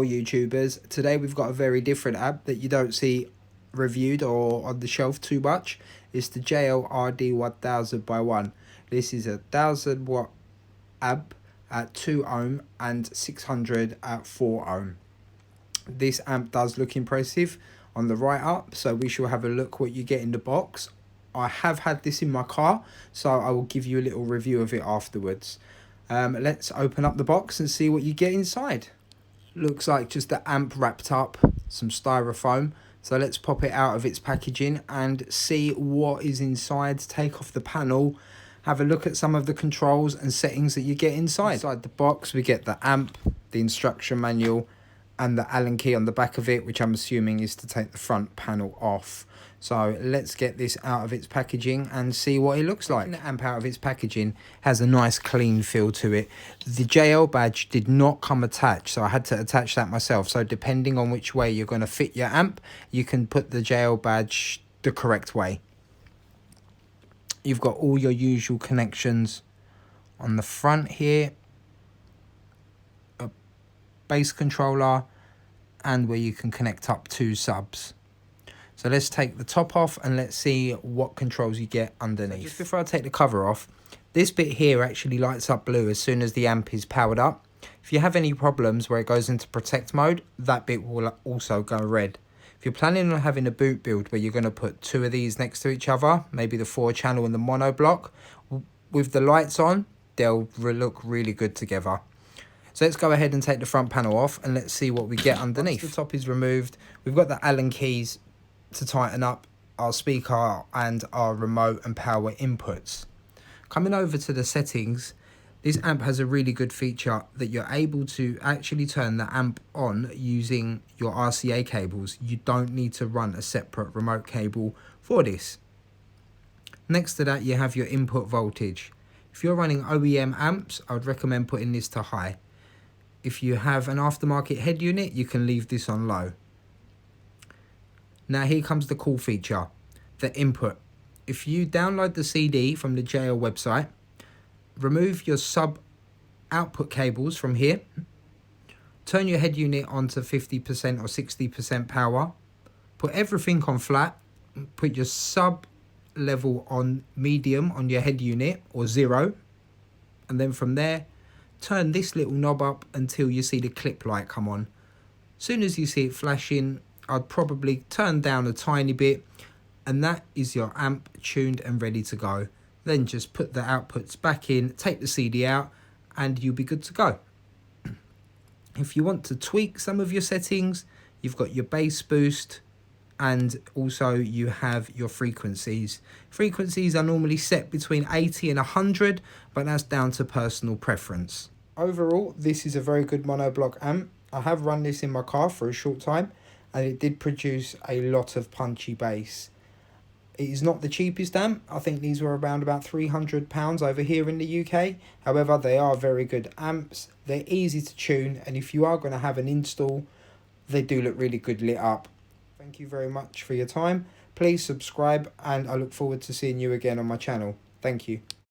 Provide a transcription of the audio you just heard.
YouTubers, today we've got a very different amp that you don't see reviewed or on the shelf too much. It's the JL-RD 1000 by 1. This is a 1000 watt amp at 2 ohm and 600 at 4 ohm. This amp does look impressive on the right up, so we shall have a look what you get in the box. I have had this in my car, so I will give you a little review of it afterwards. Let's open up the box and see what you get inside. Looks like just the amp wrapped up, some styrofoam. So let's pop it out of its packaging and see what is inside. Take off the panel, have a look at some of the controls and settings that you get inside. Inside the box we get the amp, the instruction manual and the Allen key on the back of it, which I'm assuming is to take the front panel off. So let's get this out of its packaging and see what it looks like. The amp out of its packaging has a nice clean feel to it. The JL badge did not come attached, so I had to attach that myself. So depending on which way you're going to fit your amp, you can put the JL badge the correct way. You've got all your usual connections on the front here. A bass controller and where you can connect up 2 subs. So let's take the top off and let's see what controls you get underneath. So just before I take the cover off, this bit here actually lights up blue as soon as the amp is powered up. If you have any problems where it goes into protect mode, that bit will also go red. If you're planning on having a boot build where you're going to put 2 of these next to each other, maybe the 4-channel and the mono block, with the lights on, they'll look really good together. So let's go ahead and take the front panel off and let's see what we get underneath. Once the top is removed, we've got the Allen keys to tighten up our speaker and our remote and power inputs. Coming over to the settings, this amp has a really good feature that you're able to actually turn the amp on using your RCA cables. You don't need to run a separate remote cable for this. Next to that, you have your input voltage. If you're running OEM amps, I would recommend putting this to high. If you have an aftermarket head unit, you can leave this on low. Now here comes the cool feature, the input. If you download the CD from the JL website, remove your sub output cables from here, turn your head unit onto 50% or 60% power, put everything on flat, put your sub level on medium on your head unit or 0, and then from there, turn this little knob up until you see the clip light come on. As soon as you see it flashing, I'd probably turn down a tiny bit, and that is your amp tuned and ready to go. Then just put the outputs back in, take the CD out, and you'll be good to go. If you want to tweak some of your settings, you've got your bass boost, and also you have your frequencies. Frequencies are normally set between 80 and 100, but that's down to personal preference. Overall, this is a very good monoblock amp. I have run this in my car for a short time, and it did produce a lot of punchy bass. It is not the cheapest amp. I think these were around about £300 over here in the UK. However, they are very good amps. They're easy to tune, and if you are going to have an install, they do look really good lit up. Thank you very much for your time. Please subscribe, and I look forward to seeing you again on my channel. Thank you.